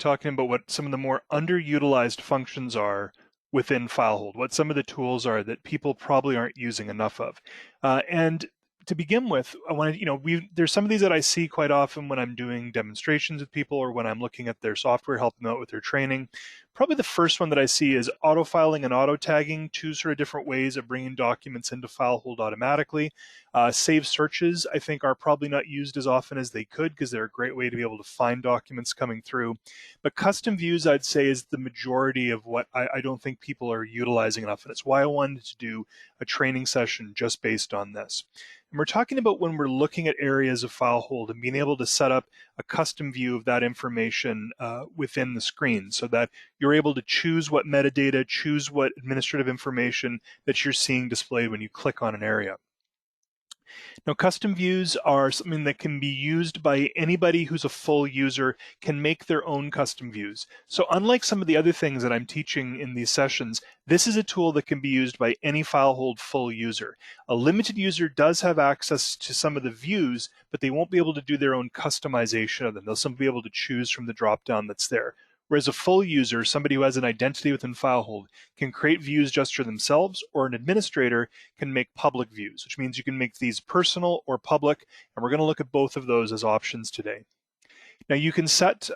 talking about what some of the more underutilized functions are within FileHold, what some of the tools are that people probably aren't using enough of. And to begin with, I want to, there's some of these that I see quite often when I'm doing demonstrations with people or when I'm looking at their software, helping them out with their training. Probably the first one that I see is auto-filing and auto-tagging, two sort of different ways of bringing documents into FileHold automatically. Save searches, I think, are probably not used as often as they could because they're a great way to be able to find documents coming through. But custom views, I'd say, is the majority of what I don't think people are utilizing enough. And it's why I wanted to do a training session just based on this. And we're talking about when we're looking at areas of FileHold and being able to set up a custom view of that information within the screen so that you're able to choose what metadata, choose what administrative information that you're seeing displayed when you click on an area. Now, custom views are something that can be used by anybody who's a full user, can make their own custom views. So unlike some of the other things that I'm teaching in these sessions, this is a tool that can be used by any FileHold full user. A limited user does have access to some of the views, but they won't be able to do their own customization of them. They'll simply be able to choose from the dropdown that's there. Whereas a full user, somebody who has an identity within FileHold, can create views just for themselves, or an administrator can make public views, which means you can make these personal or public, and we're going to look at both of those as options today. Now you can set,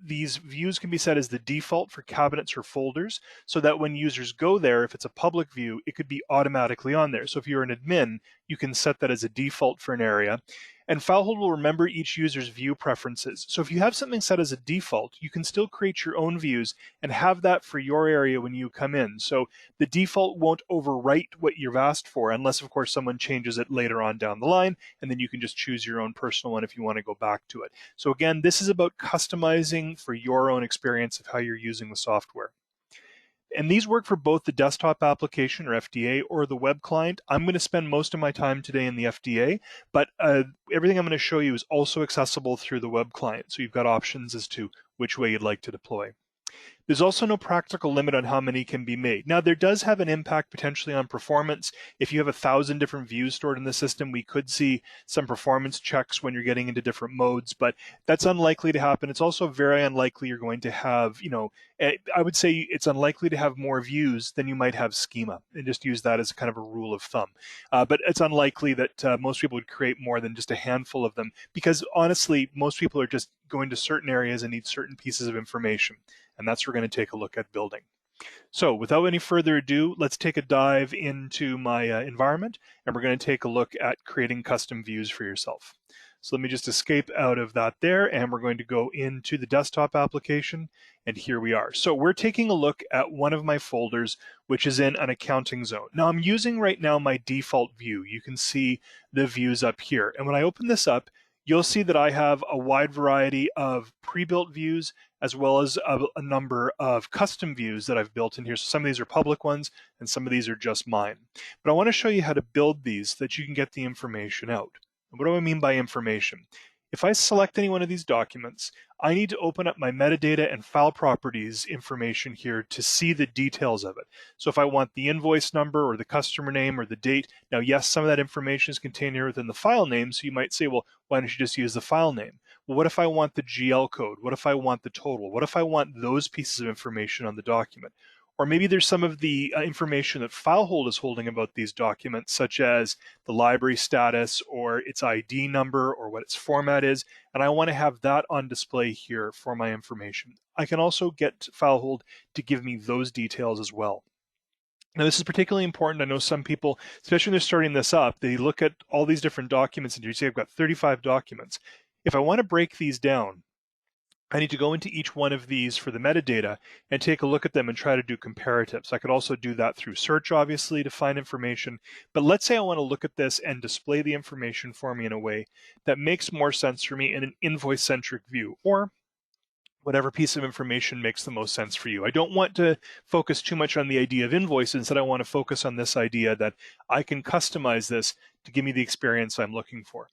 these views can be set as the default for cabinets or folders so that when users go there, if it's a public view, it could be automatically on there. So if you're an admin, you can set that as a default for an area. And FileHold will remember each user's view preferences. So if you have something set as a default, you can still create your own views and have that for your area when you come in. So the default won't overwrite what you've asked for unless, of course, someone changes it later on down the line, and then you can just choose your own personal one if you want to go back to it. So again, this is about customizing for your own experience of how you're using the software. And these work for both the desktop application or FDA or the web client. I'm going to spend most of my time today in the FDA, but everything I'm going to show you is also accessible through the web client. So you've got options as to which way you'd like to deploy. There's also no practical limit on how many can be made. Now, there does have an impact potentially on performance. If you have 1,000 different views stored in the system, we could see some performance checks when you're getting into different modes, but that's unlikely to happen. It's also very unlikely you're going to have, I would say it's unlikely to have more views than you might have schema, and just use that as kind of a rule of thumb. But it's unlikely that most people would create more than just a handful of them, because honestly, most people are just going to certain areas and need certain pieces of information. And that's what we're going to take a look at building. So without any further ado, let's take a dive into my environment, and we're going to take a look at creating custom views for yourself. So let me just escape out of that there, and we're going to go into the desktop application, and here we are. So we're taking a look at one of my folders, which is in an accounting zone. Now I'm using right now my default view. You can see the views up here. And when I open this up, you'll see that I have a wide variety of pre-built views as well as a number of custom views that I've built in here. So some of these are public ones and some of these are just mine. But I want to show you how to build these so that you can get the information out. And what do I mean by information? If I select any one of these documents, I need to open up my metadata and file properties information here to see the details of it. So if I want the invoice number or the customer name or the date, now yes, some of that information is contained here within the file name, so you might say, well, why don't you just use the file name? Well, what if I want the GL code? What if I want the total? What if I want those pieces of information on the document? Or maybe there's some of the information that FileHold is holding about these documents, such as the library status or its ID number or what its format is, and I want to have that on display here for my information. I can also get FileHold to give me those details as well. Now, this is particularly important. I know some people, especially when they're starting this up, they look at all these different documents and you say, I've got 35 documents. If I want to break these down, I need to go into each one of these for the metadata and take a look at them and try to do comparatives. I could also do that through search, obviously, to find information. But let's say I want to look at this and display the information for me in a way that makes more sense for me in an invoice-centric view, or whatever piece of information makes the most sense for you. I don't want to focus too much on the idea of invoices. Instead, I want to focus on this idea that I can customize this to give me the experience I'm looking for.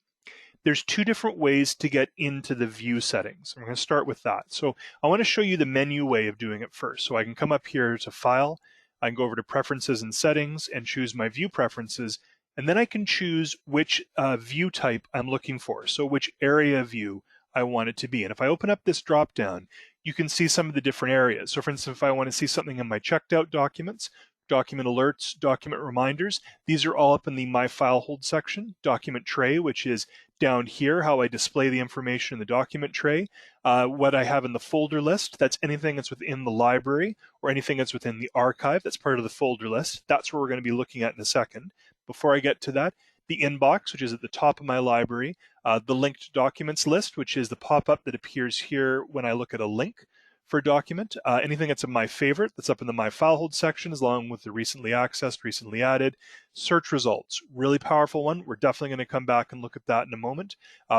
There's two different ways to get into the view settings. I'm going to start with that. So I want to show you the menu way of doing it first. So I can come up here to File, I can go over to Preferences and Settings and choose my view preferences, and then I can choose which view type I'm looking for, so which area view I want it to be. And if I open up this drop-down, you can see some of the different areas. So for instance, if I want to see something in my checked out documents, document alerts, document reminders, these are all up in the My FileHold section. Document tray, which is down here, how I display the information in the document tray. What I have in the folder list, that's anything that's within the library or anything that's within the archive, that's part of the folder list. That's what we're going to be looking at in a second. Before I get to that, the inbox, which is at the top of my library, the linked documents list, which is the pop-up that appears here when I look at a link for a document. Anything that's in my favorite, that's up in the My FileHold section, along with the recently accessed, recently added. Search results, really powerful one. We're definitely going to come back and look at that in a moment.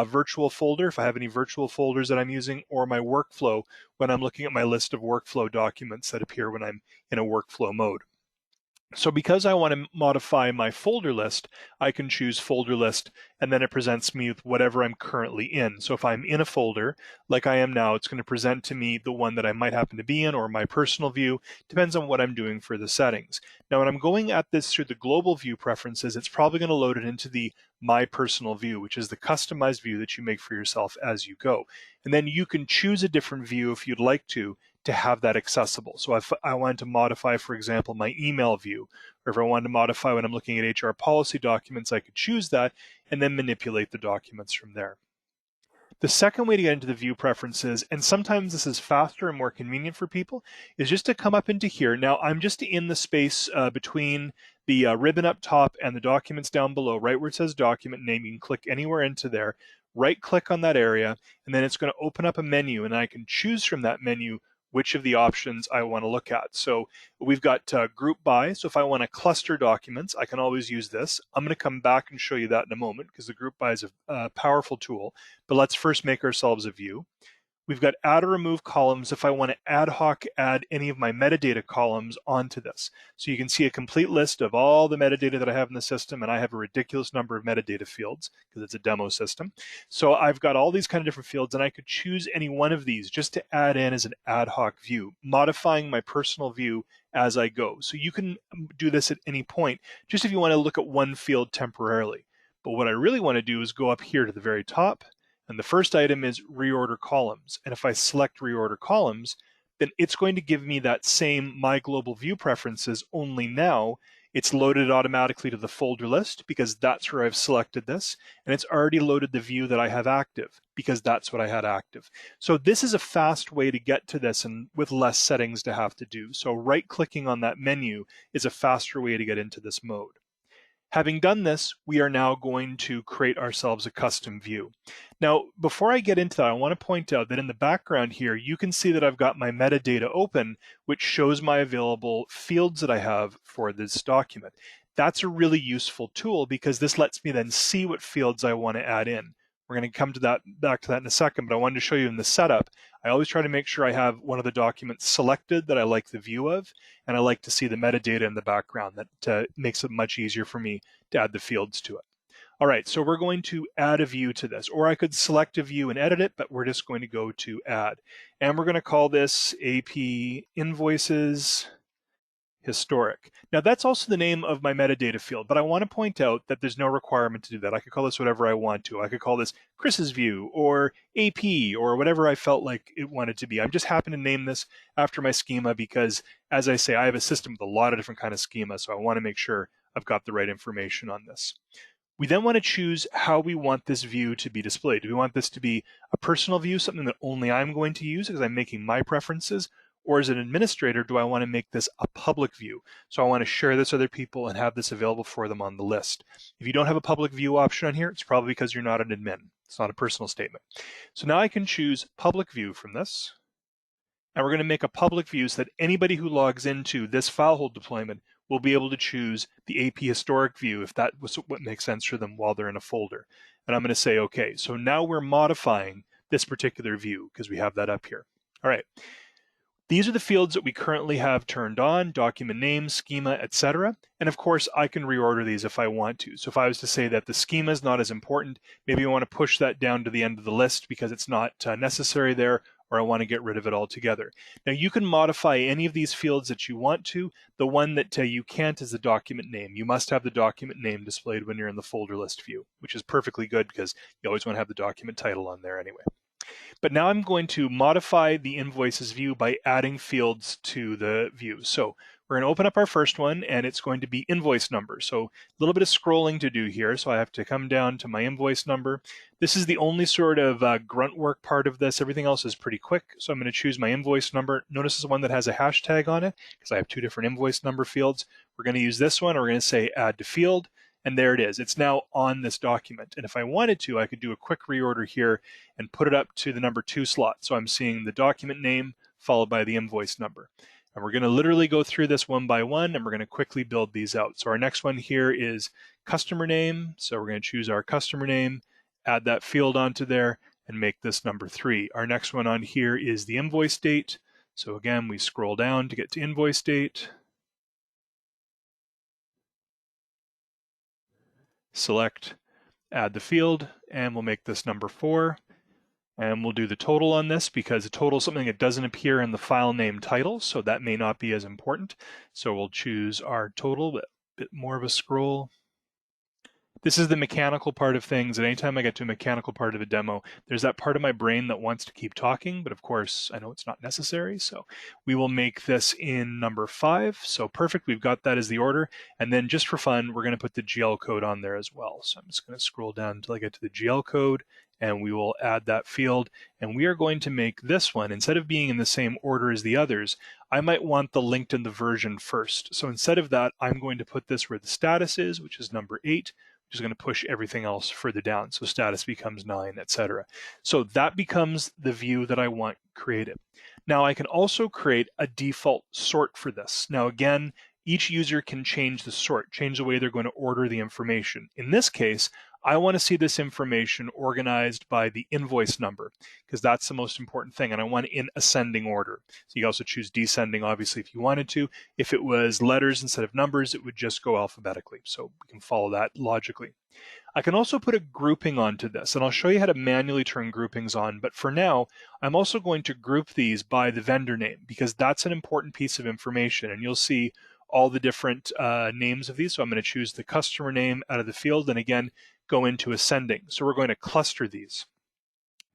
Virtual folder, if I have any virtual folders that I'm using, or my workflow when I'm looking at my list of workflow documents that appear when I'm in a workflow mode. So because I want to modify my folder list, I can choose folder list, and then it presents me with whatever I'm currently in. So if I'm in a folder, like I am now, it's going to present to me the one that I might happen to be in or my personal view, depends on what I'm doing for the settings. Now when I'm going at this through the global view preferences, it's probably going to load it into the My Personal View, which is the customized view that you make for yourself as you go. And then you can choose a different view if you'd like to have that accessible. So if I wanted to modify, for example, my email view, or if I wanted to modify when I'm looking at HR policy documents, I could choose that and then manipulate the documents from there. The second way to get into the view preferences, and sometimes this is faster and more convenient for people, is just to come up into here. Now I'm just in the space between the ribbon up top and the documents down below, right where it says document name. You can click anywhere into there, right click on that area, and then it's going to open up a menu, and I can choose from that menu which of the options I want to look at. So we've got group by. So if I want to cluster documents, I can always use this. I'm going to come back and show you that in a moment because the group by is a powerful tool. But let's first make ourselves a view. We've got add or remove columns if I want to ad hoc add any of my metadata columns onto this. So you can see a complete list of all the metadata that I have in the system, and I have a ridiculous number of metadata fields because it's a demo system. So I've got all these kind of different fields, and I could choose any one of these just to add in as an ad hoc view, modifying my personal view as I go. So you can do this at any point, just if you want to look at one field temporarily. But what I really want to do is go up here to the very top, and the first item is reorder columns. And if I select reorder columns, then it's going to give me that same My Global View preferences, only now it's loaded automatically to the folder list because that's where I've selected this. And it's already loaded the view that I have active because that's what I had active. So this is a fast way to get to this and with less settings to have to do. So right-clicking on that menu is a faster way to get into this mode. Having done this, we are now going to create ourselves a custom view. Now, before I get into that, I want to point out that in the background here, you can see that I've got my metadata open, which shows my available fields that I have for this document. That's a really useful tool because this lets me then see what fields I want to add in. We're going to come to that back to that in a second, but I wanted to show you in the setup, I always try to make sure I have one of the documents selected that I like the view of, and I like to see the metadata in the background. That makes it much easier for me to add the fields to it. All right, so we're going to add a view to this, or I could select a view and edit it, but we're just going to go to add. And we're going to call this AP Invoices Historic. Now that's also the name of my metadata field, but I want to point out that there's no requirement to do that. I could call this whatever I want to. I could call this Chris's view or AP or whatever I felt like it wanted to be. I'm just happen to name this after my schema because, as I say, I have a system with a lot of different kind of schema, so I want to make sure I've got the right information on this. We then want to choose how we want this view to be displayed. Do we want this to be a personal view, something that only I'm going to use because I'm making my preferences? Or as an administrator, do I want to make this a public view? So I want to share this with other people and have this available for them on the list. If you don't have a public view option on here, it's probably because you're not an admin. It's not a personal statement. So now I can choose public view from this. And we're going to make a public view so that anybody who logs into this FileHold deployment will be able to choose the AP historic view if that was what makes sense for them while they're in a folder. And I'm going to say, okay, so now we're modifying this particular view because we have that up here. All right. These are the fields that we currently have turned on: document name, schema, etc. And of course, I can reorder these if I want to. So if I was to say that the schema is not as important, maybe I want to push that down to the end of the list because it's not necessary there, or I want to get rid of it altogether. Now you can modify any of these fields that you want to. The one that you can't is the document name. You must have the document name displayed when you're in the folder list view, which is perfectly good because you always want to have the document title on there anyway. But now I'm going to modify the invoices view by adding fields to the view. So we're going to open up our first one, and it's going to be invoice number. So a little bit of scrolling to do here. So I have to come down to my invoice number. This is the only sort of grunt work part of this. Everything else is pretty quick. So I'm going to choose my invoice number. Notice this is one that has a hashtag on it because I have two different invoice number fields. We're going to use this one. We're going to say add to field. And there it is. It's now on this document. And if I wanted to, I could do a quick reorder here and put it up to the number 2 slot. So I'm seeing the document name followed by the invoice number. And we're going to literally go through this one by one, and we're going to quickly build these out. So our next one here is customer name. So we're going to choose our customer name, add that field onto there, and make this number 3. Our next one on here is the invoice date. So again, we scroll down to get to invoice date. Select, add the field, and we'll make this number 4. And we'll do the total on this because the total is something that doesn't appear in the file name title, so that may not be as important. So we'll choose our total, a bit more of a scroll. This is the mechanical part of things, and anytime I get to a mechanical part of a demo, there's that part of my brain that wants to keep talking, but of course I know it's not necessary, so we will make this in number 5. So perfect, we've got that as the order, and then just for fun, we're going to put the GL code on there as well. So I'm just going to scroll down until I get to the GL code, and we will add that field, and we are going to make this one, instead of being in the same order as the others, I might want the linked in the version first. So instead of that, I'm going to put this where the status is, which is number 8, which is going to push everything else further down. So status becomes 9, etc. So that becomes the view that I want created. Now I can also create a default sort for this. Now again, each user can change the sort, change the way they're going to order the information. In this case, I want to see this information organized by the invoice number because that's the most important thing, and I want it in ascending order. So you can also choose descending, obviously, if you wanted to. If it was letters instead of numbers, it would just go alphabetically. So we can follow that logically. I can also put a grouping onto this, and I'll show you how to manually turn groupings on, but for now, I'm also going to group these by the vendor name because that's an important piece of information, and you'll see all the different names of these. So I'm going to choose the customer name out of the field, and again, go into ascending. So we're going to cluster these.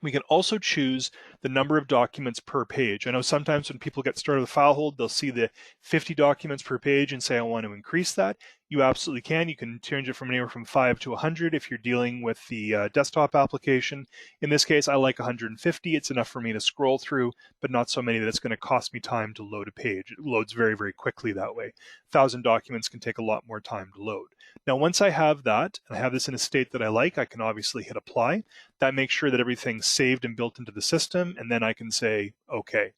We can also choose the number of documents per page. I know sometimes when people get started with FileHold, they'll see the 50 documents per page and say, I want to increase that. You absolutely can. You can change it from anywhere from 5 to 100 if you're dealing with the desktop application. In this case, I like 150. It's enough for me to scroll through, but not so many that it's going to cost me time to load a page. It loads very, very quickly that way. 1,000 documents can take a lot more time to load. Now, once I have that, and I have this in a state that I like, I can obviously hit apply. That makes sure that everything's saved and built into the system, and then I can say, okay.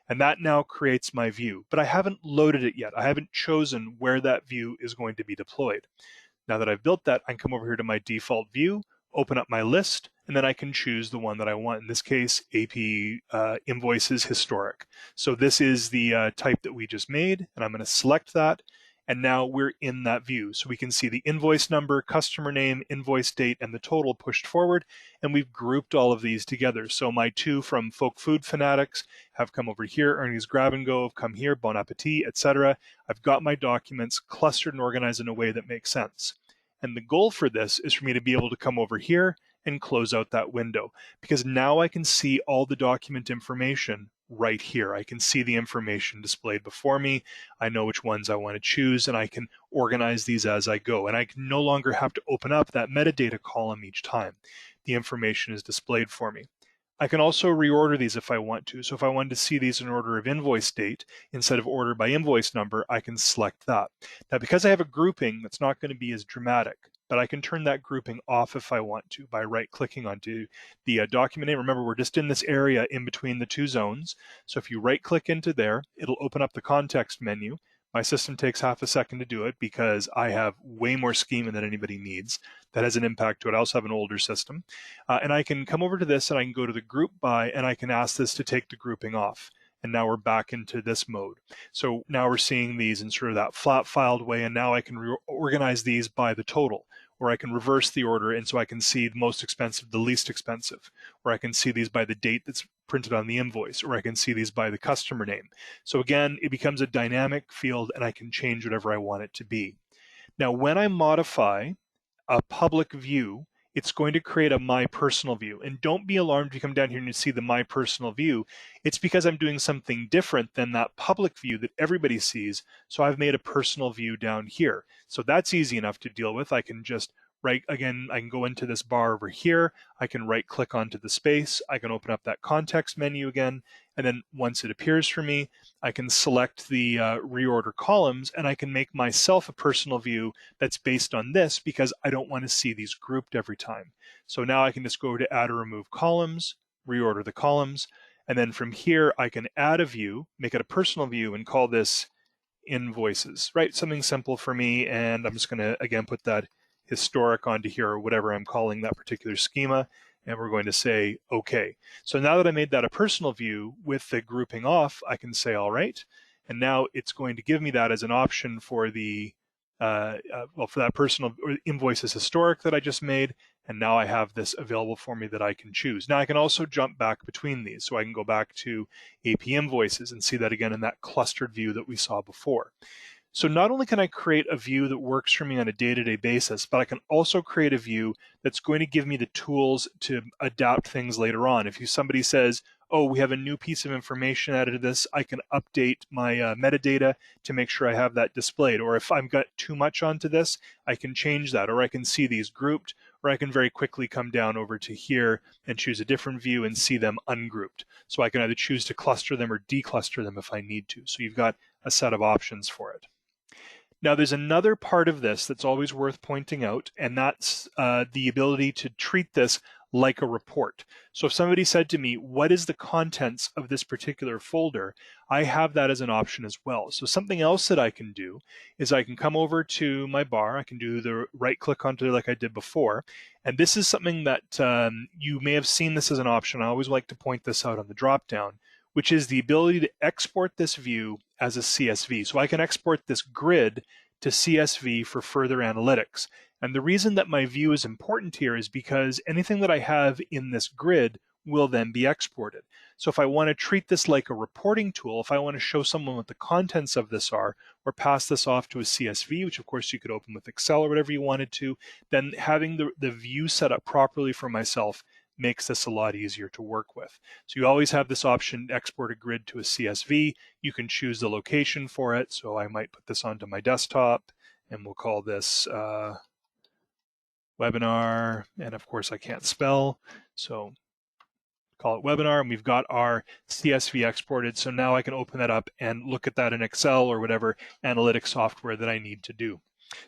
And that now creates my view, but I haven't loaded it yet. I haven't chosen where that view is going to be deployed. Now that I've built that, I can come over here to my default view, open up my list, and then I can choose the one that I want. In this case, AP invoices historic. So this is the type that we just made, and I'm going to select that. And now we're in that view. So we can see the invoice number, customer name, invoice date, and the total pushed forward. And we've grouped all of these together. So my 2 from Folk Food Fanatics have come over here. Ernie's Grab and Go have come here, Bon Appetit, etc. I've got my documents clustered and organized in a way that makes sense. And the goal for this is for me to be able to come over here and close out that window, because now I can see all the document information right here. I can see the information displayed before me. I know which ones I want to choose, and I can organize these as I go. And I can no longer have to open up that metadata column each time. The information is displayed for me. I can also reorder these if I want to. So if I wanted to see these in order of invoice date instead of order by invoice number, I can select that. Now, because I have a grouping, that's not going to be as dramatic, but I can turn that grouping off if I want to by right-clicking onto the document name. Remember, we're just in this area in between the 2 zones. So if you right-click into there, it'll open up the context menu. My system takes half a second to do it because I have way more schema than anybody needs. That has an impact to it. I also have an older system. And I can come over to this and I can go to the group by and I can ask this to take the grouping off. And now we're back into this mode. So now we're seeing these in sort of that flat filed way, and now I can organize these by the total, or I can reverse the order, and so I can see the most expensive, the least expensive, or I can see these by the date that's printed on the invoice, or I can see these by the customer name. So again, it becomes a dynamic field and I can change whatever I want it to be. Now, when I modify a public view it's going to create a My Personal view. And don't be alarmed if you come down here and you see the My Personal view. It's because I'm doing something different than that public view that everybody sees. So I've made a personal view down here. So that's easy enough to deal with. I can just I can go into this bar over here. I can right click onto the space. I can open up that context menu again. And then once it appears for me, I can select the reorder columns, and I can make myself a personal view that's based on this because I don't want to see these grouped every time. So now I can just go to add or remove columns, reorder the columns, and then from here I can add a view, make it a personal view, and call this invoices, right? Something simple for me, and I'm just going to again put that historic onto here, or whatever I'm calling that particular schema, and we're going to say OK. So now that I made that a personal view with the grouping off, I can say all right, and now it's going to give me that as an option for the for that personal invoices historic that I just made, and now I have this available for me that I can choose. Now I can also jump back between these, so I can go back to AP invoices and see that again in that clustered view that we saw before. So not only can I create a view that works for me on a day-to-day basis, but I can also create a view that's going to give me the tools to adapt things later on. If somebody says, oh, we have a new piece of information added to this, I can update my metadata to make sure I have that displayed. Or if I've got too much onto this, I can change that, or I can see these grouped, or I can very quickly come down over to here and choose a different view and see them ungrouped. So I can either choose to cluster them or decluster them if I need to. So you've got a set of options for it. Now, there's another part of this that's always worth pointing out, and that's the ability to treat this like a report. So if somebody said to me, what is the contents of this particular folder? I have that as an option as well. So something else that I can do is I can come over to my bar. I can do the right click onto it like I did before. And this is something that you may have seen this as an option. I always like to point this out on the dropdown, which is the ability to export this view as a CSV. So I can export this grid to CSV for further analytics. And the reason that my view is important here is because anything that I have in this grid will then be exported. So if I want to treat this like a reporting tool, if I want to show someone what the contents of this are, or pass this off to a CSV, which of course you could open with Excel or whatever you wanted to, then having the view set up properly for myself makes this a lot easier to work with. So you always have this option, export a grid to a CSV. You can choose the location for it. So I might put this onto my desktop, and we'll call this webinar. And of course I can't spell, so call it webinar, and we've got our CSV exported. So now I can open that up and look at that in Excel or whatever analytics software that I need to do.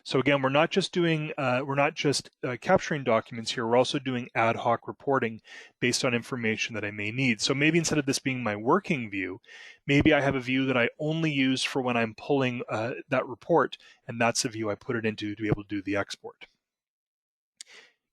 So again, we're not just capturing documents here, we're also doing ad hoc reporting based on information that I may need. So maybe instead of this being my working view, maybe I have a view that I only use for when I'm pulling that report, and that's the view I put it into to be able to do the export.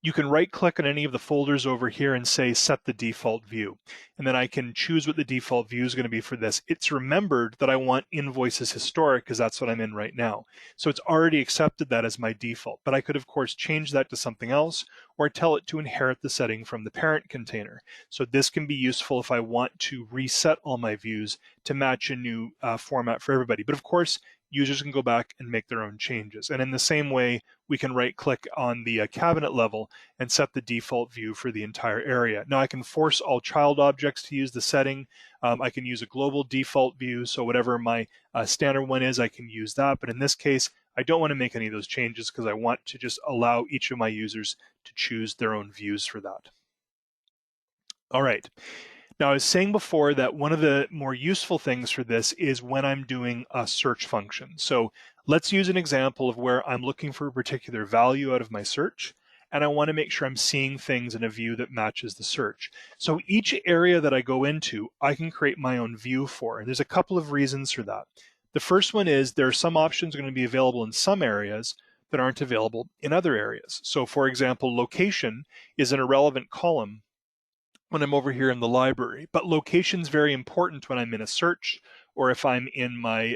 You can right click on any of the folders over here and say set the default view. And then I can choose what the default view is going to be for this. It's remembered that I want invoices historic because that's what I'm in right now. So it's already accepted that as my default. But I could of course change that to something else or tell it to inherit the setting from the parent container. So this can be useful if I want to reset all my views to match a new format for everybody. But of course, users can go back and make their own changes. And in the same way, we can right click on the cabinet level and set the default view for the entire area. Now I can force all child objects to use the setting. I can use a global default view, so whatever my standard one is, I can use that. But in this case, I don't want to make any of those changes because I want to just allow each of my users to choose their own views for that. All right. Now, I was saying before that one of the more useful things for this is when I'm doing a search function. So let's use an example of where I'm looking for a particular value out of my search, and I want to make sure I'm seeing things in a view that matches the search. So each area that I go into, I can create my own view for, and there's a couple of reasons for that. The first one is there are some options going to be available in some areas that aren't available in other areas. So for example, location is an irrelevant column when I'm over here in the library, but location's very important when I'm in a search or if I'm in my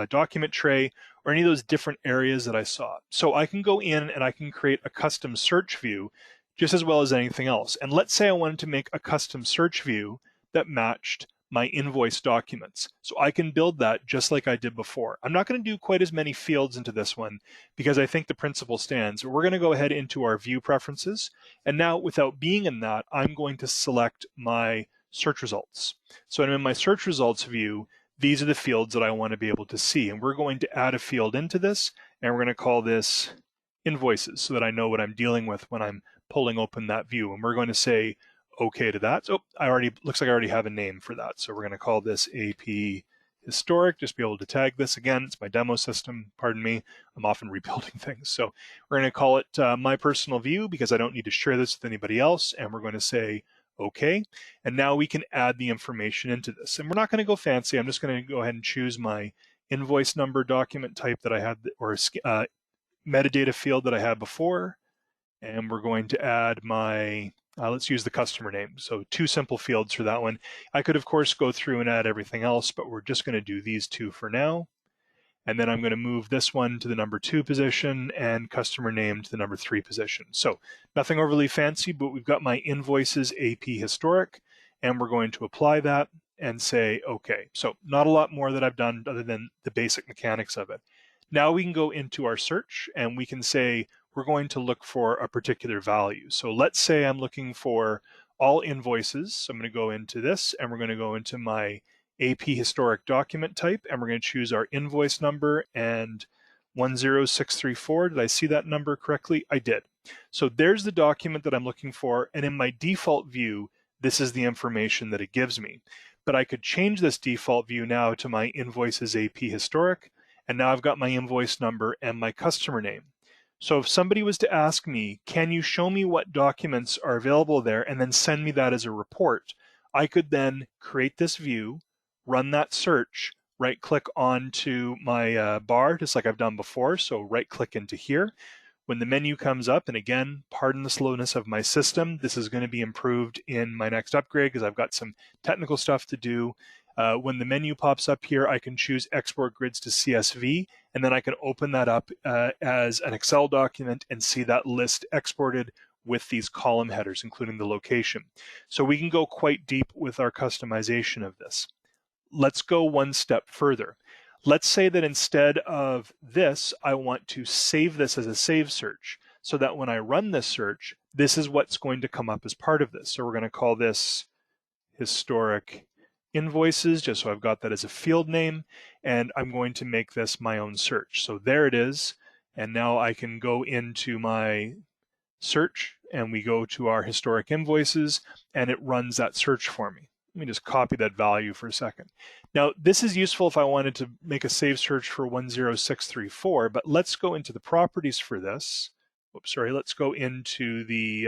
document tray or any of those different areas that I saw. So I can go in and I can create a custom search view just as well as anything else. And let's say I wanted to make a custom search view that matched my invoice documents. So I can build that just like I did before. I'm not going to do quite as many fields into this one because I think the principle stands. We're going to go ahead into our view preferences. And now without being in that, I'm going to select my search results. So I'm in my search results view. These are the fields that I want to be able to see. And we're going to add a field into this, and we're going to call this invoices so that I know what I'm dealing with when I'm pulling open that view. And we're going to say okay to that. So looks like I already have a name for that. So we're going to call this AP Historic, just be able to tag this again. It's my demo system, pardon me. I'm often rebuilding things. So we're going to call it my personal view because I don't need to share this with anybody else. And we're going to say okay. And now we can add the information into this. And we're not going to go fancy. I'm just going to go ahead and choose my invoice number document type that I had, or metadata field that I had before. And we're going to add my, let's use the customer name. So 2 simple fields for that one. I could, of course, go through and add everything else, but we're just going to do these 2 for now. And then I'm going to move this one to the number 2 position and customer name to the number 3 position. So nothing overly fancy, but we've got my invoices AP historic, and we're going to apply that and say, okay. So not a lot more that I've done other than the basic mechanics of it. Now we can go into our search and we can say, we're going to look for a particular value. So let's say I'm looking for all invoices. So I'm going to go into this and we're going to go into my AP historic document type, and we're going to choose our invoice number and 10634. Did I see that number correctly? I did. So there's the document that I'm looking for, and in my default view, this is the information that it gives me. But I could change this default view now to my invoices AP historic, and now I've got my invoice number and my customer name. So if somebody was to ask me, can you show me what documents are available there, and then send me that as a report, I could then create this view, run that search, right-click onto my bar, just like I've done before. So right-click into here. When the menu comes up, and again, pardon the slowness of my system, this is going to be improved in my next upgrade because I've got some technical stuff to do. When the menu pops up here, I can choose Export Grids to CSV, and then I can open that up as an Excel document and see that list exported with these column headers, including the location. So we can go quite deep with our customization of this. Let's go one step further. Let's say that instead of this, I want to save this as a save search so that when I run this search, this is what's going to come up as part of this. So we're going to call this historic invoices, just so I've got that as a field name, and I'm going to make this my own search. So there it is, and now I can go into my search and we go to our historic invoices and it runs that search for me. Let me just copy that value for a second. Now, this is useful if I wanted to make a save search for 10634, but let's go into the properties for this. Oops, sorry, let's go into the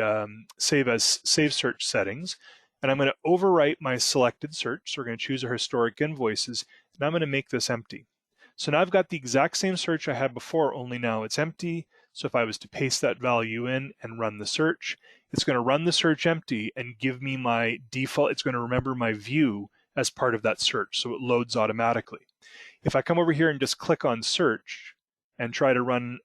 save search settings, and I'm going to overwrite my selected search. So we're going to choose our historic invoices, and I'm going to make this empty. So now I've got the exact same search I had before, only now it's empty. So if I was to paste that value in and run the search, it's going to run the search empty and give me my default. It's going to remember my view as part of that search, so it loads automatically. If I come over here and just click on search and try to run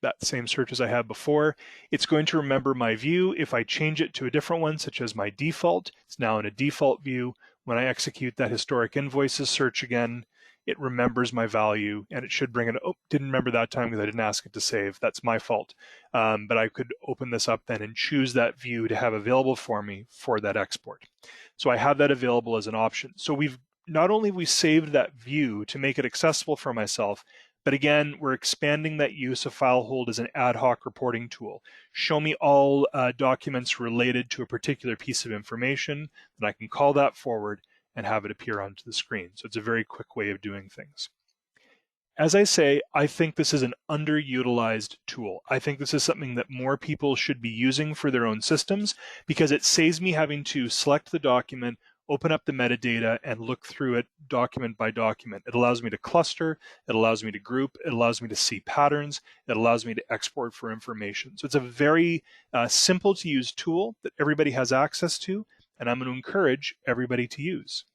that same search as I had before, it's going to remember my view. If I change it to a different one, such as my default, it's now in a default view. When I execute that historic invoices search again, it remembers my value, and it should bring it. Oh, didn't remember that time because I didn't ask it to save. That's my fault. But I could open this up then and choose that view to have available for me for that export. So I have that available as an option. So we've not only have we saved that view to make it accessible for myself, but again, we're expanding that use of FileHold as an ad hoc reporting tool. Show me all documents related to a particular piece of information, and I can call that forward and have it appear onto the screen. So it's a very quick way of doing things. As I say, I think this is an underutilized tool. I think this is something that more people should be using for their own systems because it saves me having to select the document, open up the metadata, and look through it document by document. It allows me to cluster, it allows me to group, it allows me to see patterns, it allows me to export for information. So it's a very simple to use tool that everybody has access to, and I'm going to encourage everybody to use.